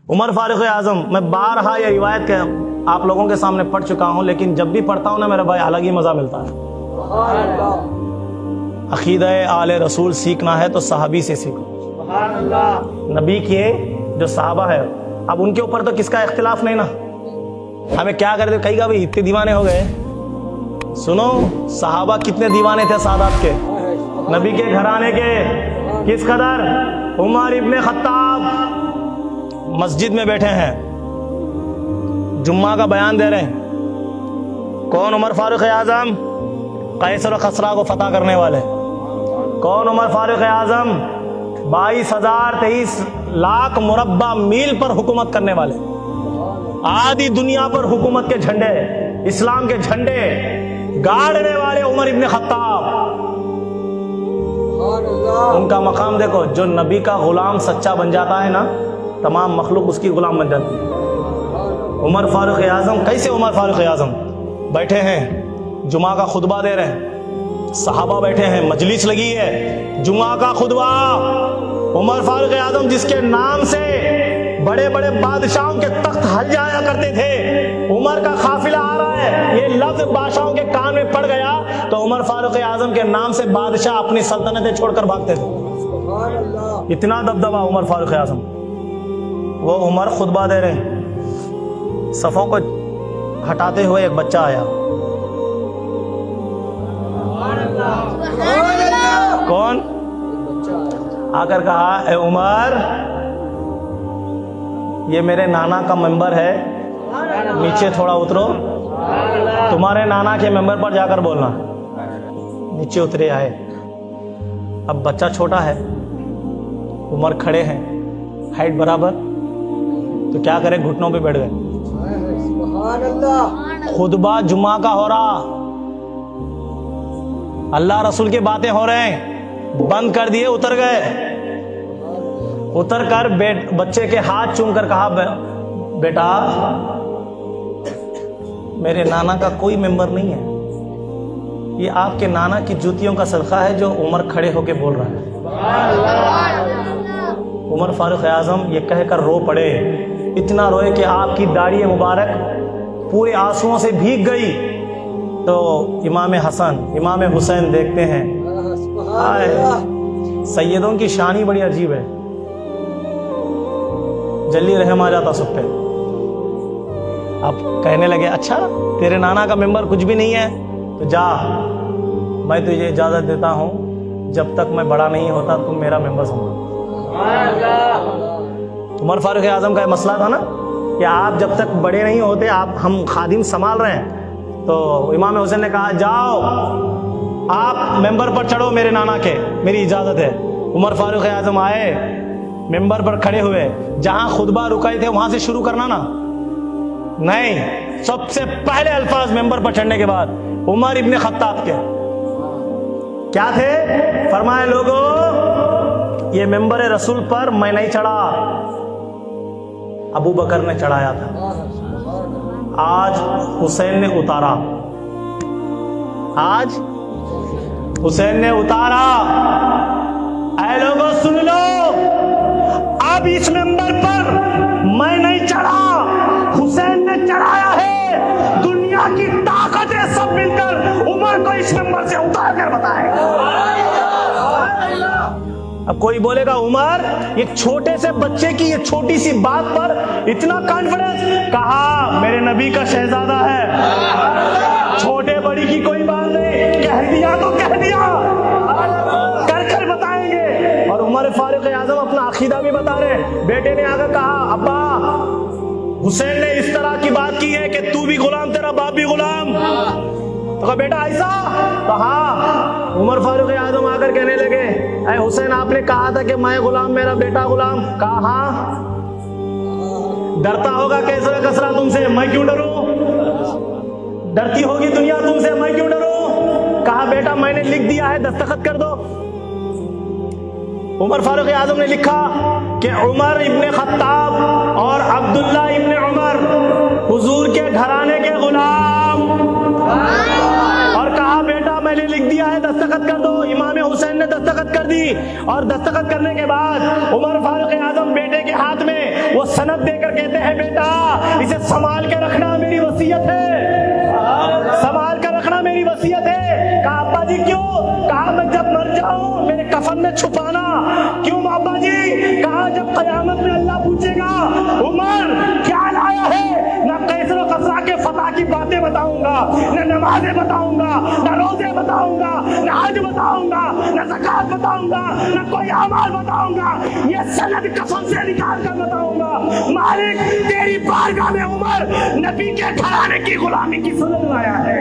उमर फारूक आजम, मैं बारहा ये रिवायत के आप लोगों के सामने पढ़ चुका हूं, लेकिन जब भी पढ़ता हूं ना मेरा भाई अलग ही मजा मिलता है। अकीदा आले रसूल सीखना है तो सहाबी से सीखो। नबी के जो सहाबा है, अब उनके ऊपर तो किसका इख्तिलाफ नहीं ना, हमें क्या कर दे कहीं का भाई इतने दीवाने हो गए। सुनो, सहाबा कितने दीवाने थे सादात के, नबी के घराने के, किस कदर। उमर इब्ने खत्ताब मस्जिद में बैठे हैं, जुम्मा का बयान दे रहे हैं। कौन? उमर फारूक आजम, कैसर और खसरा को फतह करने वाले। कौन? उमर फारूक आजम, 22,023 लाख मुरब्बा मील पर हुकूमत करने वाले, आधी दुनिया पर हुकूमत के झंडे, इस्लाम के झंडे गाड़ने वाले उमर इब्ने खत्ताब। उनका मकाम देखो, जो नबी का गुलाम सच्चा बन जाता है ना, तमाम मखलूक उसकी गुलाम बन जाती है। उमर फारूक आजम कैसे? उमर फारूक आजम बैठे हैं, जुमा का खुतबा दे रहे हैं, सहाबा बैठे हैं, मजलिस लगी है, जुमा का खुतबा। उमर फारूक आजम जिसके नाम से बड़े बड़े बादशाहों के तख्त हल जाया करते थे, उमर का काफिला आ रहा है, ये लफ्ज बादशाहों के कान में पड़ गया तो उमर फारूक आजम के नाम से बादशाह अपनी सल्तनतें छोड़कर भागते थे। इतना दबदबा उमर फारूक आजम। वो उमर खुतबा दे रहे हैं, सफ़ों को हटाते हुए एक बच्चा आया। कौन? आकर कहा, ए उमर, ये मेरे नाना का मेंबर है, नीचे थोड़ा उतरो, तुम्हारे नाना के मेंबर पर जाकर बोलना। नीचे उतरे आए। अब बच्चा छोटा है, उमर खड़े हैं, हाइट बराबर, तो क्या करें, घुटनों पे बैठ गए। खुतबा जुम्मा का हो रहा, अल्लाह रसूल की बातें हो रहे हैं, बंद कर दिए, उतर गए। उतर कर बच्चे के हाथ चूम कर कहा, बेटा मेरे नाना का कोई मेंबर नहीं है, ये आपके नाना की जूतियों का सदका है जो उमर खड़े होके बोल रहा है। उमर फारूक आजम ये कहकर रो पड़े, इतना रोए कि आपकी दाढ़ी मुबारक पूरे आंसुओं से भीग गई। तो इमाम हसन, इमाम हुसैन देखते हैं, सैयदों की शान ही बड़ी अजीब है, जल्दी रहम आ जाता सब पे। अब कहने लगे, अच्छा तेरे नाना का मेंबर कुछ भी नहीं है, तो जा, मैं तुझे इजाजत देता हूं, जब तक मैं बड़ा नहीं होता तुम मेरा मेंबर समझो। उमर फारूक आजम का मसला था ना कि आप जब तक बड़े नहीं होते, आप हम खादिम संभाल रहे हैं। तो इमाम हुसैन ने कहा, जाओ आप मेंबर पर चढ़ो मेरे नाना के, मेरी इजाजत है। उमर फारूक आजम आए, मेंबर पर खड़े हुए, जहां खुतबा रुकाए थे वहां से शुरू करना ना, नहीं, सबसे पहले अल्फाज मेंबर पर चढ़ने के बाद उमर इब्ने खत्ताब के क्या थे? फरमाए, लोगों ये मेंबर रसूल पर मैं नहीं चढ़ा, अबू बकर ने चढ़ाया था, आज हुसैन ने उतारा, आज हुसैन ने उतारा। ऐ लोगों सुन लो, अब इस मेंबर पर मैं नहीं चढ़ा, हुसैन ने चढ़ाया है। दुनिया की ताकतें सब मिलकर उमर को इस मेंबर से उतार कर बताए। अब कोई बोलेगा, उमर एक छोटे से बच्चे की ये छोटी सी बात पर इतना कॉन्फिडेंस? कहा, मेरे नबी का शहजादा है, छोटे बड़ी की कोई बात नहीं, कह दिया तो कह दिया, कर बताएंगे। और उमर फारूक आजम अपना अकीदा भी बता रहे। बेटे ने आकर कहा, अब्बा हुसैन ने इस तरह की बात की है कि तू भी गुलाम, तेरा बाप भी गुलाम। तो कहा, बेटा ऐसा? कहा, उमर फारूक आजम आकर कहने लगे, ऐ हुसैन आपने कहा था कि मैं गुलाम, मेरा बेटा गुलाम। कहा, डरता होगा कैसर कसरा तुमसे, मैं क्यों डरूं? डरती होगी दुनिया तुमसे, मैं क्यों डरूं? कहा, बेटा मैंने लिख दिया है, दस्तखत कर दो। उमर फारूक आजम ने लिखा कि उमर इब्ने खत्ताब और अब्दुल्ला इब्ने उमर हुजूर के घराने के गुलाम, और कहा, बेटा मैंने लिख दिया है, दस्तखत कर दो। इमाम हुसैन ने दस्तखत कर दी और दस्तखत करने के बाद उमर फारूक आजम बेटे के हाथ में वो सनद देकर कहते हैं, बेटा इसे संभाल के रखना, मेरी वसीयत है, संभाल कर रखना, मेरी वसीयत है। कहा अब्बा जी क्यों? कहा मैं जब मर जाऊं मेरे कफन में छुपाना। क्यों अब्बा जी? कहा जब कयामत में अल्लाह पूछेगा उमर क्या लाया है, ना कैसर कसरा के फतह की बातें बताऊंगा, न नमाजें बताऊंगा, न रोजे बताऊंगा, न हज बताऊंगा, न ज़कात बताऊंगा, न कोई अमाल बताऊंगा, ये सनद कफन से निकाल कर बताऊंगा। मालिक तेरी बारगाह में उमर नबी के घराने की गुलामी की सनद लाया है।